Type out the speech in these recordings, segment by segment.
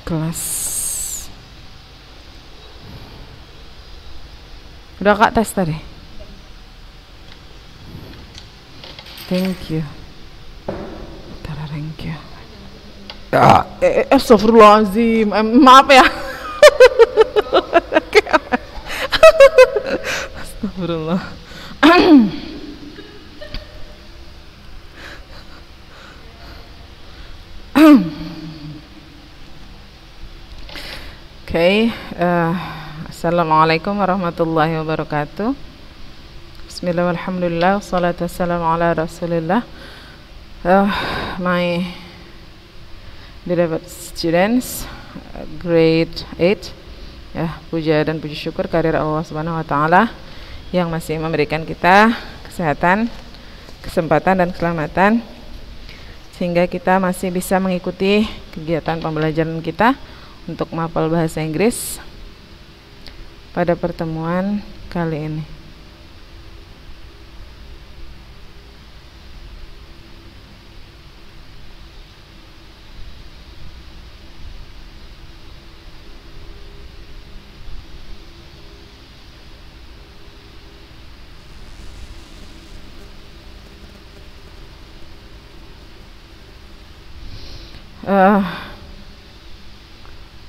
kelas. Udah Kak tes tadi? Thank you. Thank you. Astagfirullahaladzim. Maaf ya. Astagfirullah. Okay, Assalamualaikum warahmatullahi wabarakatuh. Bismillah, alhamdulillah, wassalatu wassalamu ala rasulillah. My beloved students, grade 8, puja dan puji syukur kehadirat Allah Subhanahu wa taala yang masih memberikan kita kesehatan, kesempatan dan keselamatan sehingga kita masih bisa mengikuti kegiatan pembelajaran kita untuk menghafal bahasa Inggris pada pertemuan kali ini.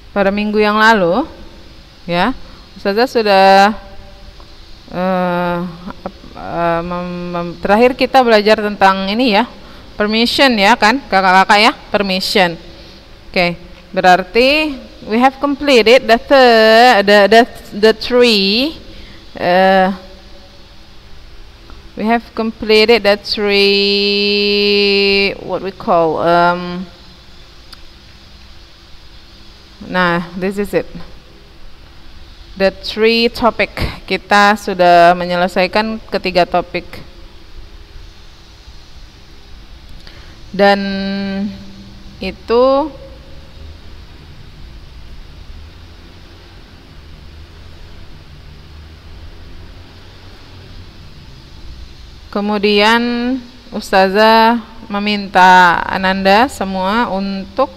Pada minggu yang lalu, ya, Ustazah sudah terakhir kita belajar tentang ini ya, permission ya kan, kakak-kakak ya, permission. Oke, berarti we have completed the three. We have completed the three, what we call nah, this is it. The three topic. Kita sudah menyelesaikan ketiga topik. Dan itu kemudian Ustazah meminta Ananda semua untuk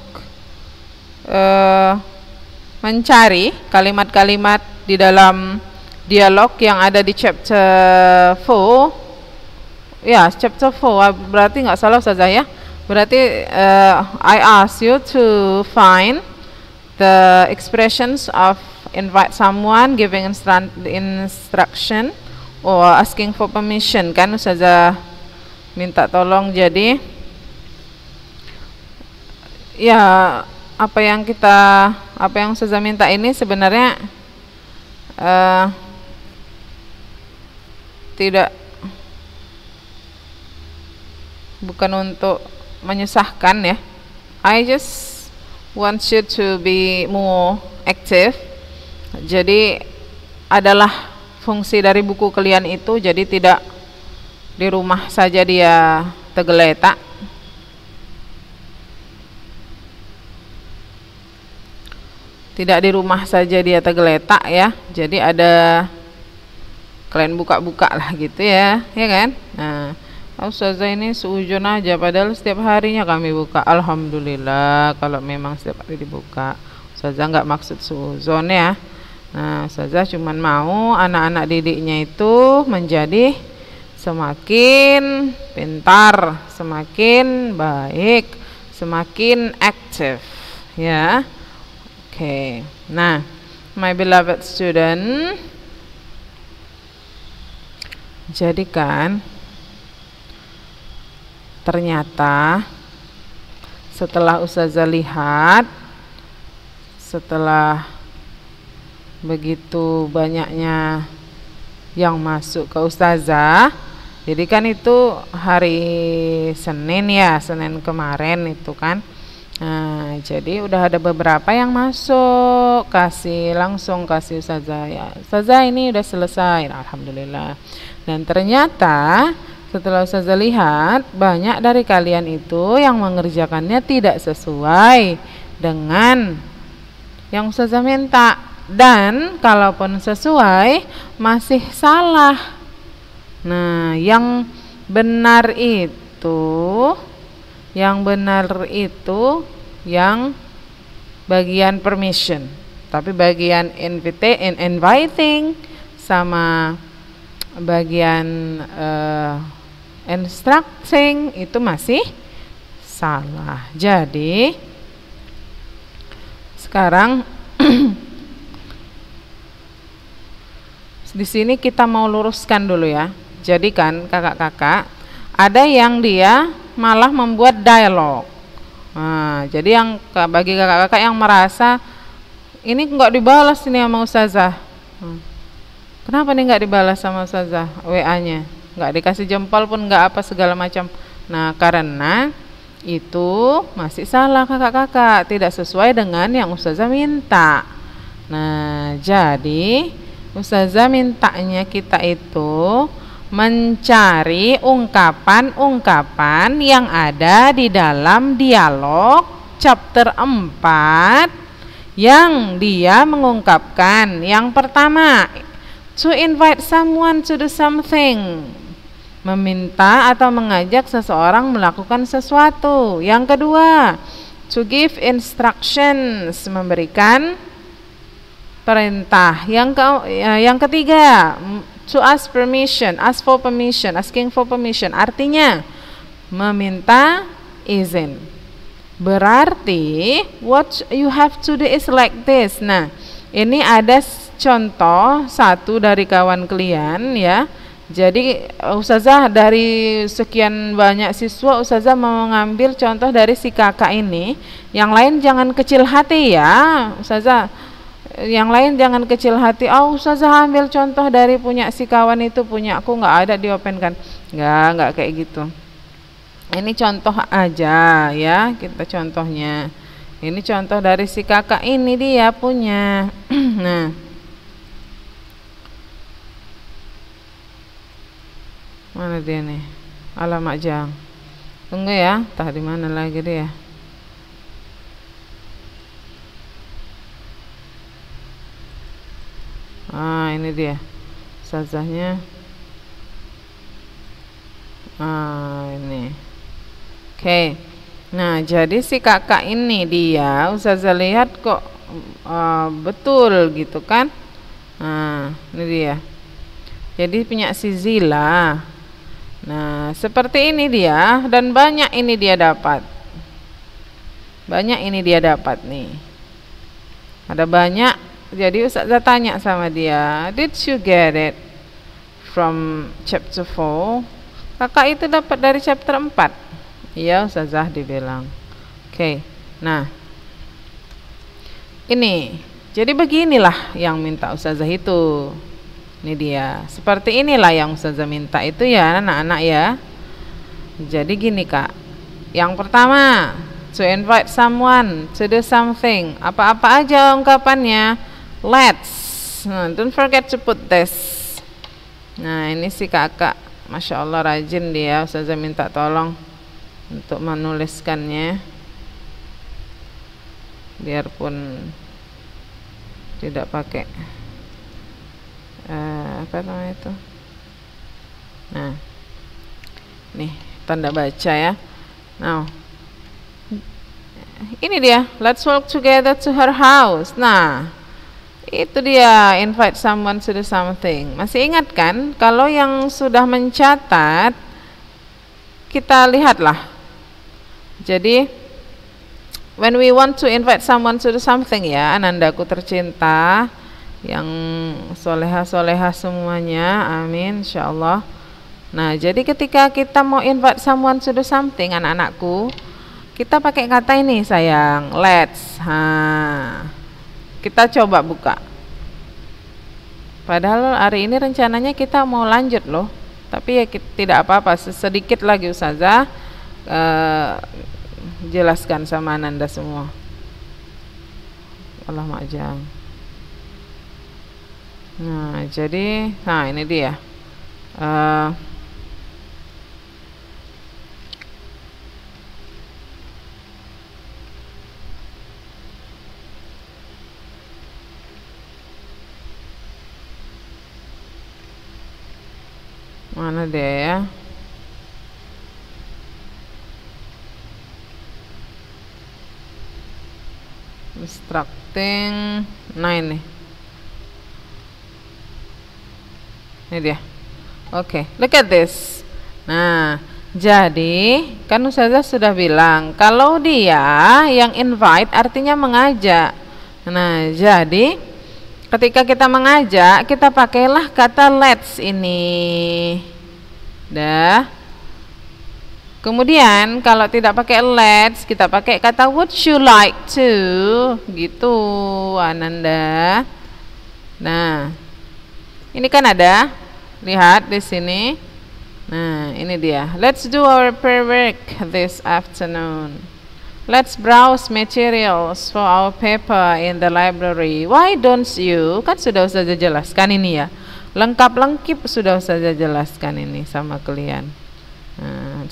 mencari kalimat-kalimat di dalam dialog yang ada di chapter 4. Ya, chapter 4 berarti nggak salah Ustazah ya. Berarti I ask you to find the expressions of invite someone, giving instruction or asking for permission, kan Ustazah minta tolong. Jadi ya, apa yang Ustazah minta ini sebenarnya bukan untuk menyusahkan ya. I just want you to be more active. Jadi adalah fungsi dari buku kalian itu, jadi tidak di rumah saja dia tergeletak. Tidak di rumah saja dia tergeletak ya. Jadi ada kalian buka-buka lah gitu ya, ya kan? Nah, Ustazah ini seujun aja padahal setiap harinya kami buka. Alhamdulillah kalau memang setiap hari dibuka. Ustazah nggak maksud seuzon ya. Nah, Ustazah cuman mau anak-anak didiknya itu menjadi semakin pintar, semakin baik, semakin aktif ya. Oke, nah, my beloved student, jadi kan ternyata setelah Ustazah lihat, setelah begitu banyaknya yang masuk ke Ustazah, jadi kan itu hari Senin ya, Senin kemarin itu kan. Nah, jadi udah ada beberapa yang masuk, langsung kasih Ustazah ya. Ustazah ini udah selesai, alhamdulillah. Dan ternyata setelah Ustazah lihat, banyak dari kalian itu yang mengerjakannya tidak sesuai dengan yang Ustazah minta. Dan kalaupun sesuai, masih salah. Nah, yang benar itu yang bagian permission, tapi bagian inviting sama bagian instructing itu masih salah. Jadi sekarang di sini kita mau luruskan dulu ya. Jadi kan kakak-kakak, ada yang dia malah membuat dialog. Nah, jadi yang bagi kakak-kakak yang merasa ini nggak dibalas ini sama ustazah. Kenapa nih nggak dibalas sama ustazah WA-nya? Nggak dikasih jempol pun nggak apa segala macam. Nah, karena itu masih salah kakak-kakak, tidak sesuai dengan yang ustazah minta. Nah, jadi ustazah mintanya kita itu mencari ungkapan-ungkapan yang ada di dalam dialog chapter 4 yang dia mengungkapkan. Yang pertama, to invite someone to do something, meminta atau mengajak seseorang melakukan sesuatu. Yang kedua, to give instructions, memberikan perintah. Yang ketiga, to ask permission, asking for permission, artinya meminta izin. Berarti what you have to do is like this. Nah, ini ada contoh satu dari kawan kalian ya. Jadi ustazah dari sekian banyak siswa, ustazah mau mengambil contoh dari si kakak ini. Yang lain jangan kecil hati ya ustazah, yang lain jangan kecil hati. Oh ustazah ambil contoh dari punya si kawan itu, punya aku nggak ada di open kan. Nggak kayak gitu. Ini contoh aja ya, kita contohnya. Ini contoh dari si kakak ini, dia punya. Nah, mana dia nih? Alamak Jang. Tunggu ya, entah di mana lagi dia. Ah, ini dia. Ustazahnya. Ah, ini. Oke. Nah, jadi si kakak ini dia ustazah lihat kok betul gitu kan. Nah, ini dia. Jadi punya si Zila. Nah, seperti ini dia, dan banyak ini dia dapat. Banyak ini dia dapat nih. Ada banyak. Jadi ustazah tanya sama dia, did you get it from chapter 4? Kakak itu dapat dari chapter 4. Iya ustazah dibilang. Oke. Nah, ini. Jadi beginilah yang minta ustazah itu. Ini dia. Seperti inilah yang ustazah minta itu ya anak-anak ya. Jadi gini kak. Yang pertama, to invite someone to do something. Apa-apa aja ungkapannya. Let's. Nah, don't forget to put this. Nah, ini si kakak. Masya Allah rajin dia. Ustazah minta tolong untuk menuliskannya. Biarpun tidak pakai apa namanya itu. Nah, nih tanda baca ya. Nah, ini dia, let's walk together to her house. Nah, itu dia, invite someone to do something. Masih ingat kan? Kalau yang sudah mencatat, kita lihatlah. Jadi when we want to invite someone to do something ya, anandaku tercinta, yang soleha-soleha semuanya, amin insyaallah. Nah, jadi ketika kita mau invite someone to do something, anak-anakku, kita pakai kata ini sayang, let's. Kita coba buka. Padahal hari ini rencananya kita mau lanjut loh, tapi ya tidak apa-apa, sedikit lagi ustazah jelaskan sama ananda semua. Allah majang. Nah, jadi, nah ini dia. Mana dia ya? Instructing. Nah ini dia. Oke, look at this. Nah, jadi kan Ustazah sudah bilang kalau dia yang invite artinya mengajak. Nah, jadi ketika kita mengajak, kita pakailah kata let's ini. Dah. Kemudian kalau tidak pakai let's, kita pakai kata would you like to, gitu Ananda. Nah, ini kan ada, lihat di sini. Nah, ini dia. Let's do our prayer work this afternoon. Let's browse materials for our paper in the library. Why don't you? Kan sudah Ustazah jelaskan ini ya. Lengkap-lengkip sudah Ustazah jelaskan ini sama kalian. Nah,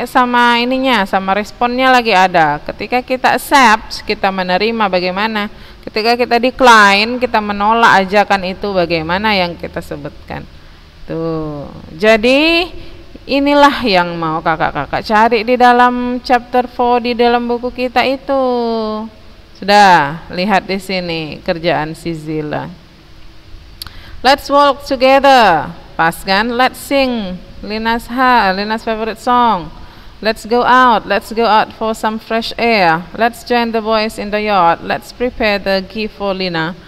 sama ininya, sama responnya lagi ada. Ketika kita accept, kita menerima bagaimana. Ketika kita decline, kita menolak ajakan itu bagaimana yang kita sebutkan. Tuh. Jadi inilah yang mau kakak-kakak cari di dalam chapter 4 di dalam buku kita itu. Sudah lihat di sini kerjaan si Zila. Let's walk together. Pas kan? Let's sing Lina's favorite song. Let's go out for some fresh air. Let's join the boys in the yard. Let's prepare the gift for Lina.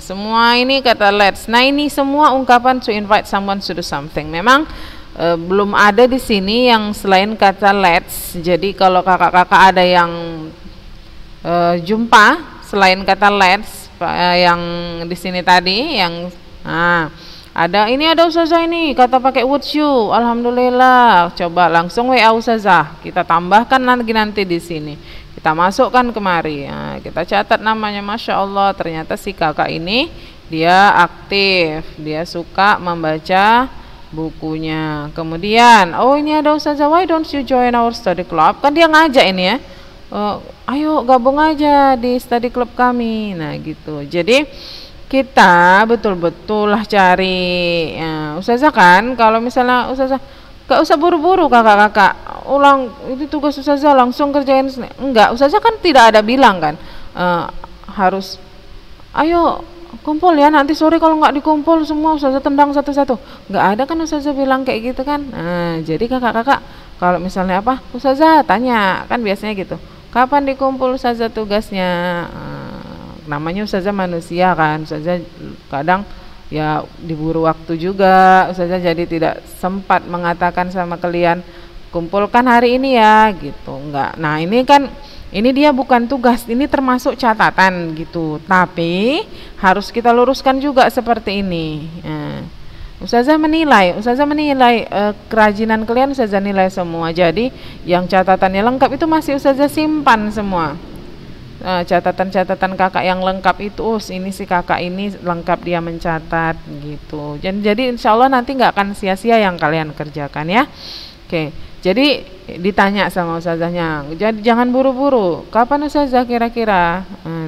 Semua ini kata let's. Nah, ini semua ungkapan to invite someone to do something. Memang belum ada di sini yang selain kata let's. Jadi kalau kakak-kakak ada yang jumpa selain kata let's yang di sini tadi yang ada Ustazah ini kata pakai would you. Alhamdulillah. Coba langsung WA Ustazah. Kita tambahkan nanti di sini. Kita masukkan kemari. Nah, kita catat namanya. Masya Allah, ternyata si kakak ini dia aktif. Dia suka membaca bukunya. Kemudian, ini ada Ustazah, why don't you join our study club? Kan dia ngajak ini ya. Ayo gabung aja di study club kami. Nah gitu. Jadi kita betul-betul lah cari Ustazah kan. Kalau misalnya Ustazah gak usah buru-buru kakak-kakak ulang itu tugas Ustazah langsung kerjain. Enggak, Ustazah kan tidak ada bilang kan harus ayo kumpul ya, nanti sore kalau nggak dikumpul semua Ustazah tendang satu-satu. Nggak ada kan Ustazah bilang kayak gitu kan. Jadi kakak-kakak kalau misalnya apa Ustazah tanya kan biasanya gitu, kapan dikumpul Ustazah tugasnya. Namanya Ustazah manusia kan, Ustazah kadang ya diburu waktu juga Ustazah, jadi tidak sempat mengatakan sama kalian kumpulkan hari ini ya gitu, enggak. Nah ini kan ini dia bukan tugas, ini termasuk catatan gitu, tapi harus kita luruskan juga seperti ini. Ustazah menilai kerajinan kalian, Ustazah nilai semua. Jadi yang catatannya lengkap itu masih Ustazah simpan semua. Catatan-catatan kakak yang lengkap itu, ini si kakak ini lengkap dia mencatat gitu. Jadi insya Allah nanti nggak akan sia-sia yang kalian kerjakan ya. Oke, jadi ditanya sama Ustazahnya, jadi jangan buru-buru. Kapan Ustazah kira-kira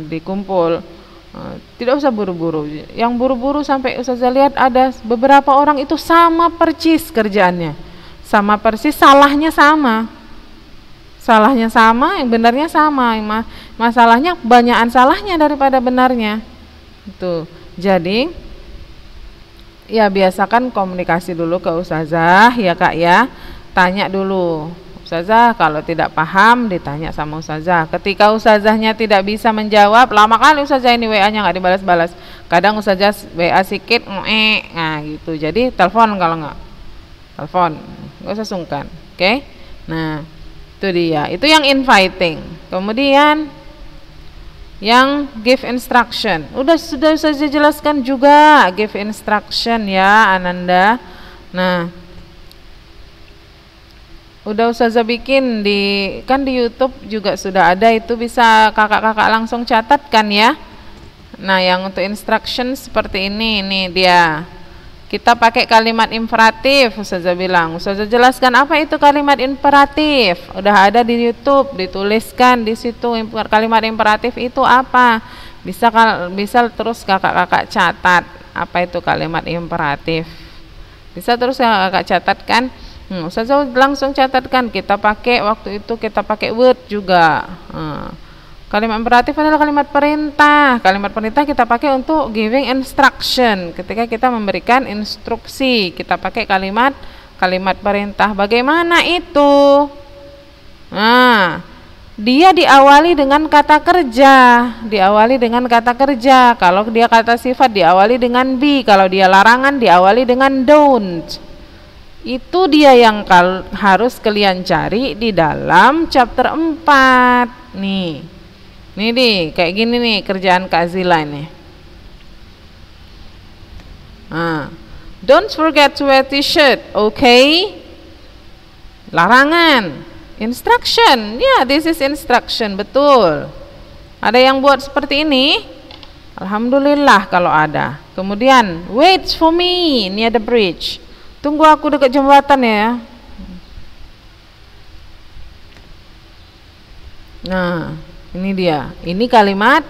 dikumpul? Tidak usah buru-buru. Yang buru-buru sampai Ustazah lihat ada beberapa orang itu sama persis kerjaannya, sama persis, salahnya sama. Salahnya sama, yang benarnya sama. Masalahnya banyakan salahnya daripada benarnya. Itu. Jadi ya biasakan komunikasi dulu ke Ustazah ya Kak ya. Tanya dulu. Ustazah kalau tidak paham ditanya sama Ustazah. Ketika Ustazahnya tidak bisa menjawab, lama kali Ustazah ini WA-nya nggak dibalas-balas. Kadang Ustazah WA sedikit, nah gitu. Jadi telepon kalau nggak. Telepon, nggak usah sungkan. Oke? Nah, itu dia, itu yang inviting. Kemudian yang give instruction, sudah saya jelaskan juga give instruction ya Ananda. Nah udah Ustazah bikin di YouTube juga sudah ada, itu bisa kakak-kakak langsung catatkan ya. Nah yang untuk instruction seperti ini dia. Kita pakai kalimat imperatif, Ustazah bilang. Ustazah jelaskan apa itu kalimat imperatif. Udah ada di YouTube, dituliskan di situ kalimat imperatif itu apa. Bisa terus kakak-kakak catat apa itu kalimat imperatif. Bisa terus kakak catatkan. Ustazah langsung catatkan. Kita pakai waktu itu kita pakai Word juga. Kalimat imperatif adalah kalimat perintah. Kalimat perintah kita pakai untuk giving instruction. Ketika kita memberikan instruksi, kita pakai kalimat perintah. Bagaimana itu? Nah, dia diawali dengan kata kerja. Diawali dengan kata kerja. Kalau dia kata sifat diawali dengan be. Kalau dia larangan diawali dengan don't. Itu dia yang harus kalian cari di dalam chapter 4. Nih. Nih nih, kayak gini nih kerjaan Kak Zila ini. Don't forget to wear t-shirt, okay? Larangan. Instruction, this is instruction, betul. Ada yang buat seperti ini? Alhamdulillah kalau ada. Kemudian, wait for me near the bridge. Tunggu aku dekat jembatan ya. Nah, ini dia. Ini kalimat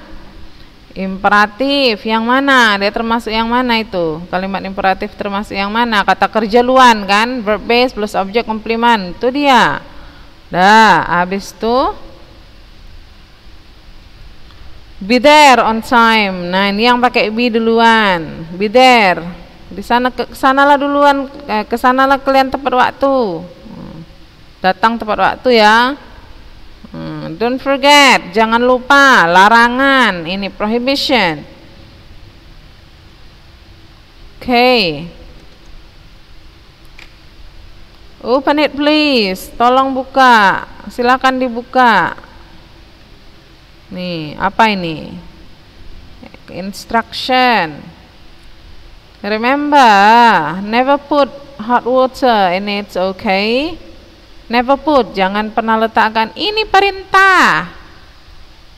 imperatif yang mana? Dia termasuk yang mana itu? Kalimat imperatif termasuk yang mana? Kata kerja luan kan? Verb base plus objek komplement. Itu dia. Dah, habis itu be there on time. Nah, ini yang pakai be duluan. Be there. Di sana kesanalah duluan, kesanalah kalian tepat waktu. Datang tepat waktu ya. Don't forget, jangan lupa, larangan, ini prohibition. Okay. Open it please, tolong buka, silakan dibuka. Nih, apa ini? Instruction. Remember, never put hot water in it, okay? Never put, jangan pernah letakkan ini perintah.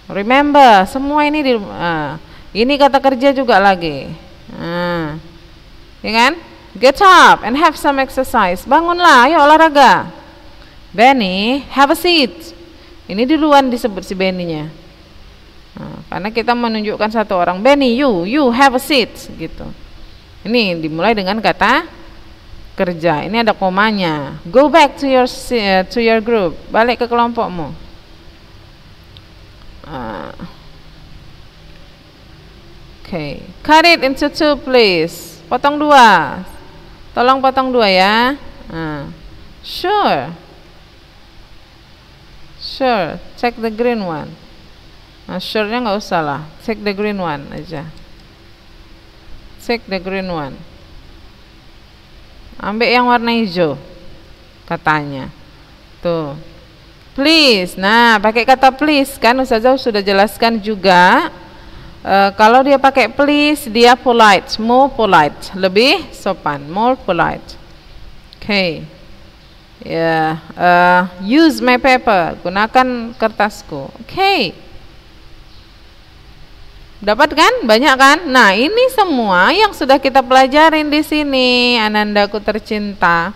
Remember, semua ini ini kata kerja juga lagi. Ya kan? Get up and have some exercise. Bangunlah, ayo olahraga. Benny, have a seat. Ini duluan disebut si Benny-nya. Karena kita menunjukkan satu orang, Benny, you have a seat gitu. Ini dimulai dengan kata kerja. Ini ada komanya. Go back to your group. Balik ke kelompokmu. Okay. Cut it into 2 please. Potong 2. Tolong potong 2 ya. Sure. Check the green one. Sure-nya nggak usah lah. Check the green one aja. Check the green one. Ambil yang warna hijau katanya. Tuh. Please. Nah, pakai kata please kan Ustazah sudah jelaskan juga. Kalau dia pakai please, dia polite, more polite, lebih sopan, more polite. Okay. Use my paper. Gunakan kertasku. Okay. Dapat kan? Banyak kan? Nah, ini semua yang sudah kita pelajarin di sini, Anandaku tercinta.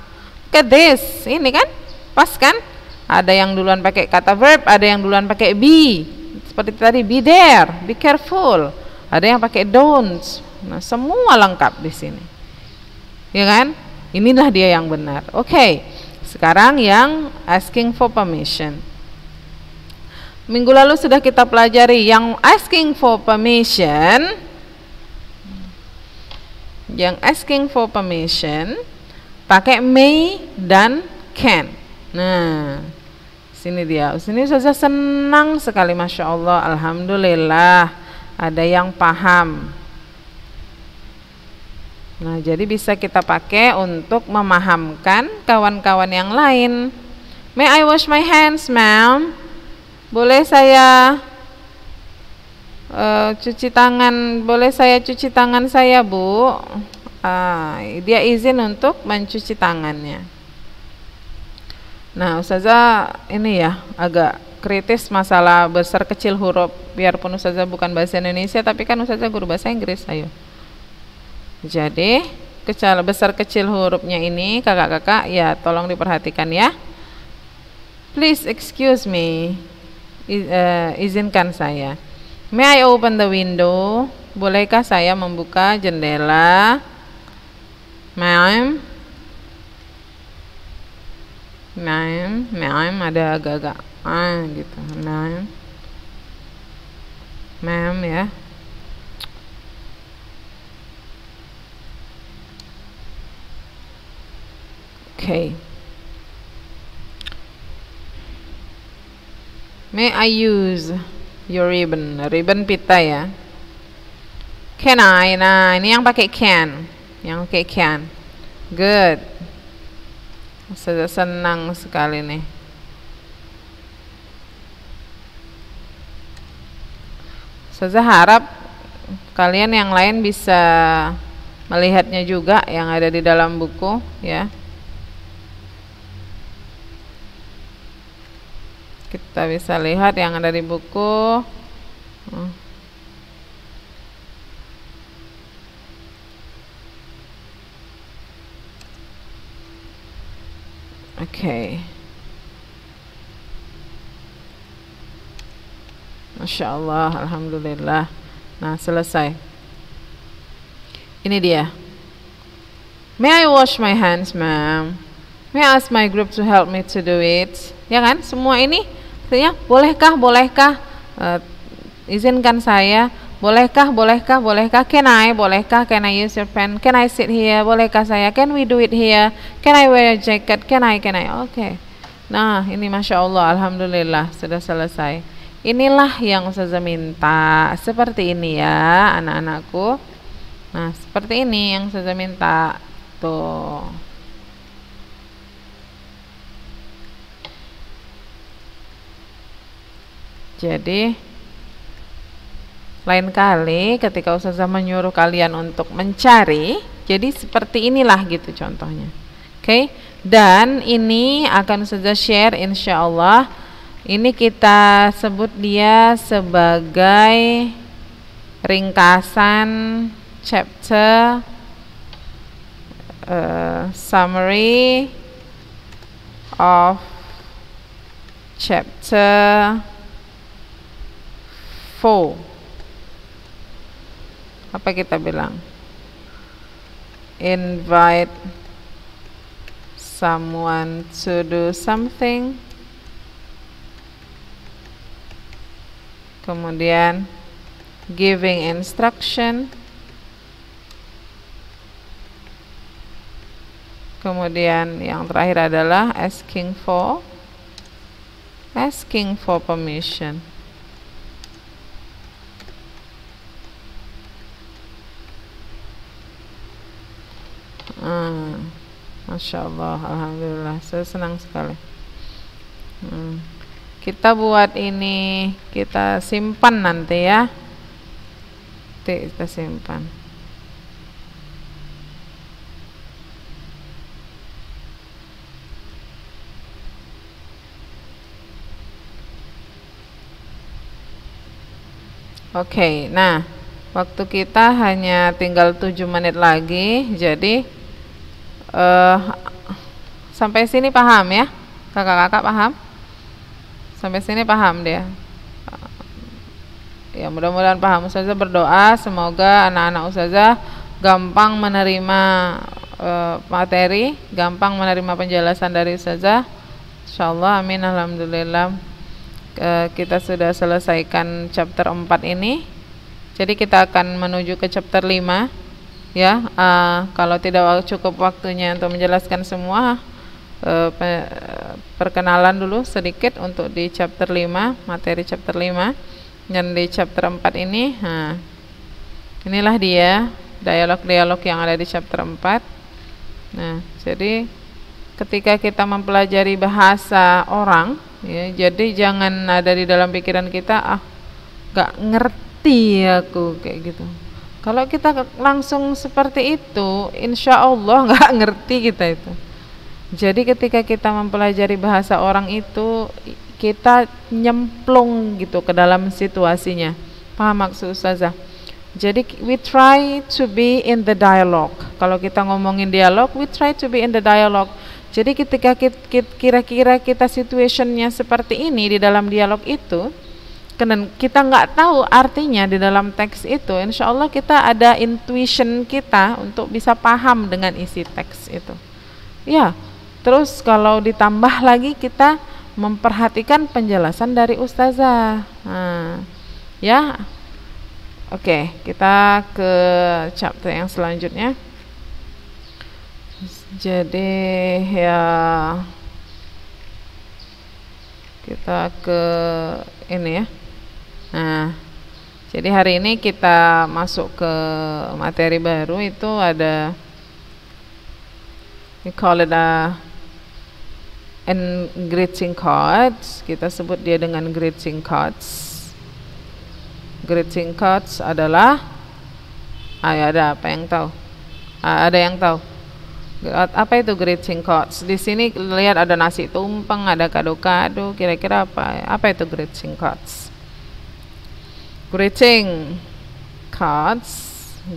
Look at this. Ini kan? Pas kan? Ada yang duluan pakai kata verb, ada yang duluan pakai be. Seperti tadi, be there, be careful. Ada yang pakai don't. Nah, semua lengkap di sini. Ya kan? Inilah dia yang benar. Oke. Sekarang yang asking for permission. Minggu lalu sudah kita pelajari yang asking for permission. Yang asking for permission pakai may dan can. Nah, sini dia. Sini saja senang sekali, masya Allah, alhamdulillah ada yang paham. Nah, jadi bisa kita pakai untuk memahamkan kawan-kawan yang lain. May I wash my hands, ma'am? Boleh saya cuci tangan? Boleh saya cuci tangan saya, Bu? Dia izin untuk mencuci tangannya. Nah, Ustazah ini ya agak kritis masalah besar kecil huruf. Biarpun Ustazah bukan bahasa Indonesia, tapi kan Ustazah guru bahasa Inggris. Ayo. Jadi besar kecil hurufnya ini kakak-kakak ya tolong diperhatikan ya. Please excuse me. Izinkan saya. May I open the window? Bolehkah saya membuka jendela? Ma'am, ada agak-agak gitu. Ma'am. ma'am ya. Okay. May I use your ribbon? Ribbon pita ya. Can I? Nah, ini yang pakai can. Yang pakai can. Good. Saya senang sekali nih. Saya harap kalian yang lain bisa melihatnya juga yang ada di dalam buku ya. Kita bisa lihat yang ada di buku. Oke. Masya Allah, alhamdulillah. Nah, selesai. Ini dia. May I wash my hands, ma'am? May I ask my group to help me to do it? Ya kan? Semua ini artinya bolehkah? Izinkan saya. Bolehkah? Can I? Bolehkah? Can I use your pen? Can I sit here? Bolehkah saya? Can we do it here? Can I wear a jacket? Can I? Oke. Nah, ini Masya Allah, alhamdulillah sudah selesai. Inilah yang Ustazah minta. Seperti ini ya, anak-anakku. Nah, seperti ini yang Ustazah minta. Tuh. Jadi lain kali ketika Ustazah menyuruh kalian untuk mencari, jadi seperti inilah gitu contohnya. Oke. Dan ini akan Ustazah share insya Allah. Ini kita sebut dia sebagai ringkasan chapter summary of chapter 4. Apa kita bilang? Invite someone to do something. Kemudian giving instruction. Kemudian yang terakhir adalah asking for permission. Masya Allah, alhamdulillah, saya senang sekali. Kita buat ini, kita simpan nanti ya. Kita simpan. Oke, nah waktu kita hanya tinggal 7 menit lagi. Jadi sampai sini paham ya? Kakak-kakak paham? Sampai sini paham dia? Ya, mudah-mudahan paham. Ustazah berdoa semoga anak-anak Ustazah gampang menerima materi, gampang menerima penjelasan dari Ustazah. Insyaallah, amin, alhamdulillah. Kita sudah selesaikan chapter 4 ini. Jadi kita akan menuju ke chapter 5 ya. Kalau tidak cukup waktunya untuk menjelaskan semua, perkenalan dulu sedikit untuk di chapter 5, materi chapter 5. Dan di chapter 4 ini, inilah dia dialog-dialog yang ada di chapter 4. Nah, jadi ketika kita mempelajari bahasa orang ya, jadi jangan ada di dalam pikiran kita, gak ngerti aku kayak gitu. Kalau kita langsung seperti itu, insya Allah gak ngerti kita itu. Jadi ketika kita mempelajari bahasa orang itu, kita nyemplung gitu ke dalam situasinya. Paham maksud Ustazah? Jadi we try to be in the dialogue. Kalau kita ngomongin dialog, we try to be in the dialogue. Jadi ketika kira-kira kita situationnya seperti ini di dalam dialog itu, kita nggak tahu artinya di dalam teks itu, insya Allah kita ada intuition kita untuk bisa paham dengan isi teks itu. Ya, terus kalau ditambah lagi kita memperhatikan penjelasan dari Ustazah. Ya, Oke, kita ke chapter yang selanjutnya. Jadi ya kita ke ini ya. Nah, jadi hari ini kita masuk ke materi baru, itu ada we call it greeting cards. Kita sebut dia dengan greeting cards. Greeting cards adalah ada apa yang tahu? Ada yang tahu? Apa itu greeting cards? Di sini lihat ada nasi tumpeng, ada kado-kado. Kira-kira apa? Apa itu greeting cards? Greeting cards,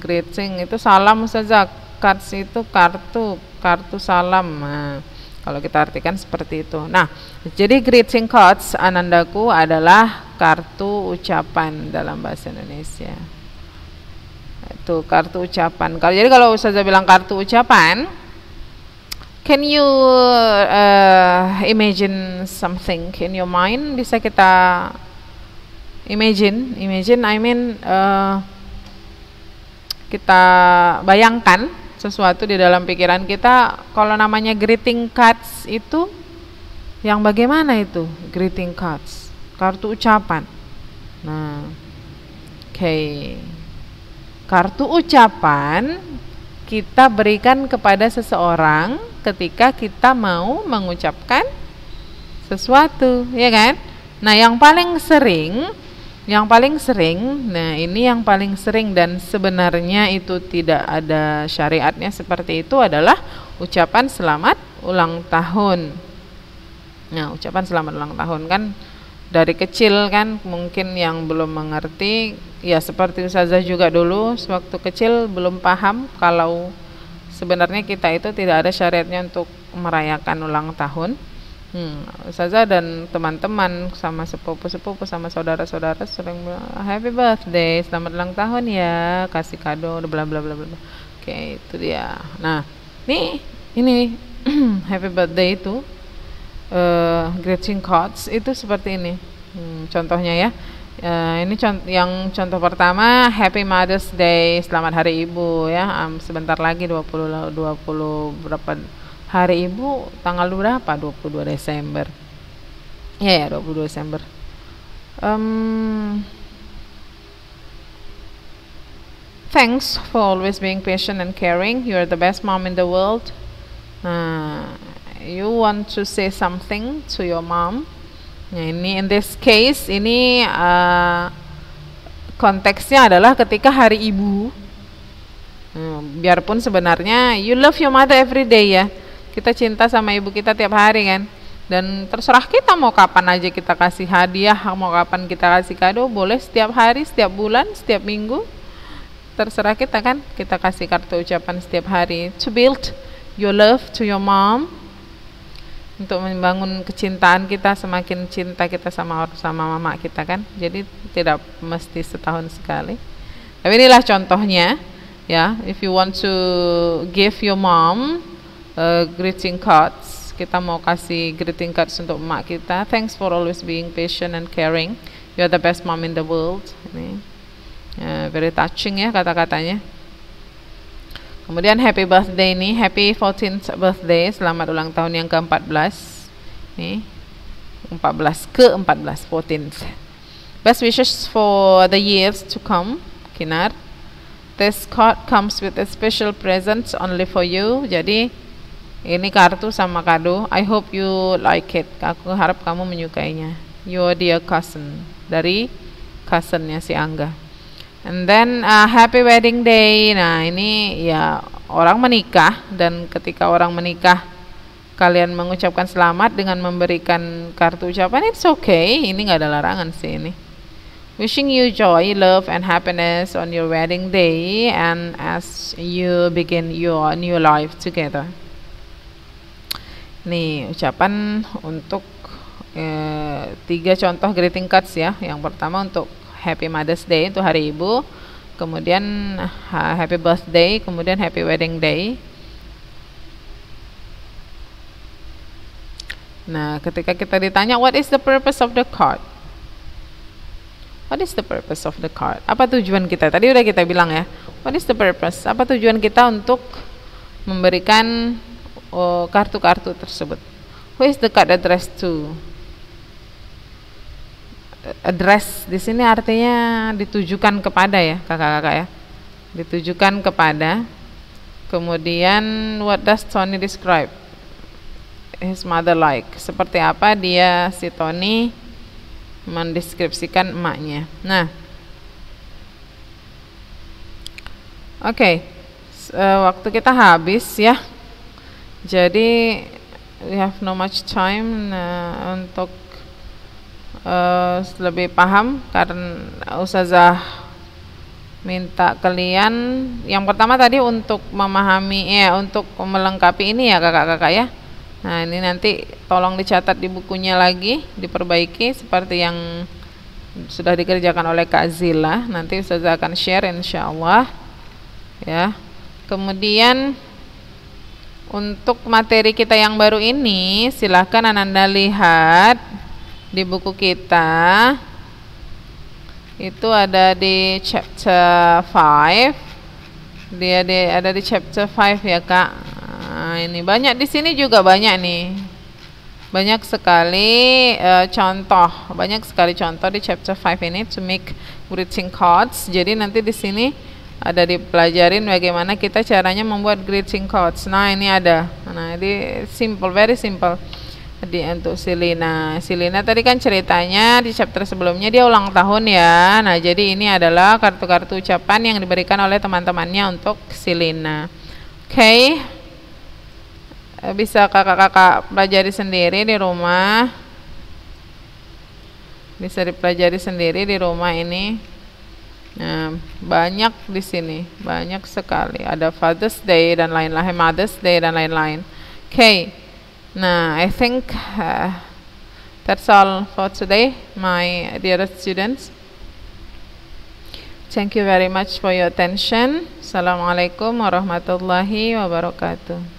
greeting itu salam saja. Cards itu kartu salam. Nah, kalau kita artikan seperti itu. Nah, jadi greeting cards Anandaku adalah kartu ucapan dalam bahasa Indonesia. Itu kartu ucapan. Kalau Ustazah bilang kartu ucapan, can you imagine something in your mind? Bisa kita imagine, I mean kita bayangkan sesuatu di dalam pikiran kita. Kalau namanya greeting cards itu yang bagaimana itu? Greeting cards, kartu ucapan. Nah, oke. Kartu ucapan kita berikan kepada seseorang ketika kita mau mengucapkan sesuatu, ya kan? Nah, yang paling sering, nah ini yang paling sering dan sebenarnya itu tidak ada syariatnya seperti itu, adalah ucapan selamat ulang tahun. Nah, ucapan selamat ulang tahun kan dari kecil kan, mungkin yang belum mengerti, ya seperti Ustazah juga dulu sewaktu kecil belum paham kalau sebenarnya kita itu tidak ada syariatnya untuk merayakan ulang tahun. Ustazah dan teman-teman sama sepupu-sepupu sama saudara-saudara sering bilang happy birthday, selamat ulang tahun ya, kasih kado, bla bla bla bla. Oke, itu dia. Nah, ini happy birthday itu greeting cards itu seperti ini. Contohnya ya. Ini yang contoh pertama, Happy Mother's Day, selamat Hari Ibu ya. Sebentar lagi 20 berapa Hari Ibu, tanggal berapa? 22 Desember. Ya, 22 Desember. Thanks for always being patient and caring. You are the best mom in the world. You want to say something to your mom. Nah, ini in this case ini konteksnya adalah ketika Hari Ibu. Biarpun sebenarnya you love your mother every day ya. Kita cinta sama ibu kita tiap hari kan. Dan terserah kita mau kapan aja kita kasih hadiah, mau kapan kita kasih kado, boleh setiap hari, setiap bulan, setiap minggu. Terserah kita kan, kita kasih kartu ucapan setiap hari. To build your love to your mom. Untuk membangun kecintaan kita, semakin cinta kita sama mama kita kan. Jadi tidak mesti setahun sekali. Tapi inilah contohnya ya. If you want to give your mom greeting cards, kita mau kasih greeting cards untuk emak kita. Thanks for always being patient and caring. You are the best mom in the world. Ini very touching ya kata-katanya. Kemudian happy birthday nih, happy 14th birthday, selamat ulang tahun yang ke-14. Nih, 14th. Best wishes for the years to come, Kinar. This card comes with a special present only for you. Jadi ini kartu sama kado. I hope you like it. Aku harap kamu menyukainya. Your dear cousin, dari cousinnya si Angga. And then happy wedding day. Nah, ini ya orang menikah, dan ketika orang menikah kalian mengucapkan selamat dengan memberikan kartu ucapan, it's okay. Ini nggak ada larangan sih ini. Wishing you joy, love and happiness on your wedding day and as you begin your new life together. Nih ucapan untuk 3 contoh greeting cards ya. Yang pertama untuk Happy Mother's Day, itu Hari Ibu. Kemudian Happy Birthday, kemudian Happy Wedding Day. Nah, ketika kita ditanya what is the purpose of the card? What is the purpose of the card? Apa tujuan kita? Tadi udah kita bilang ya. What is the purpose? Apa tujuan kita untuk memberikan kartu-kartu tersebut? Who is the card addressed to? Address di sini artinya ditujukan kepada ya, kakak-kakak ya. Ditujukan kepada. Kemudian what does Tony describe his mother like? Seperti apa dia si Tony mendeskripsikan emaknya. Nah, oke, waktu kita habis ya. Jadi we have no much time untuk lebih paham, karena Ustazah minta kalian yang pertama tadi untuk memahami untuk melengkapi ini ya kakak-kakak ya. Nah, ini nanti tolong dicatat di bukunya lagi, diperbaiki seperti yang sudah dikerjakan oleh Kak Zila. Nanti Ustazah akan share insyaallah ya. Kemudian untuk materi kita yang baru ini, silahkan Ananda lihat di buku kita. Itu ada di chapter 5. Ada di chapter 5 ya Kak. Nah, ini banyak di sini juga banyak nih. Banyak sekali contoh di chapter 5 ini, to make greeting cards. Jadi nanti di sini ada dipelajarin bagaimana kita caranya membuat greeting cards. Nah, ini ada. Nah, ini simple, very simple. Untuk Silina tadi kan ceritanya di chapter sebelumnya dia ulang tahun ya. Nah, jadi ini adalah kartu-kartu ucapan yang diberikan oleh teman-temannya untuk Silina. Oke. Bisa kakak-kakak pelajari sendiri di rumah. Bisa dipelajari sendiri di rumah ini. Nah, banyak di sini, banyak sekali. Ada Father's Day dan lain-lain, Mother's Day dan lain-lain. Oke. Nah, I think that's all for today, my dear students. Thank you very much for your attention. Assalamualaikum warahmatullahi wabarakatuh.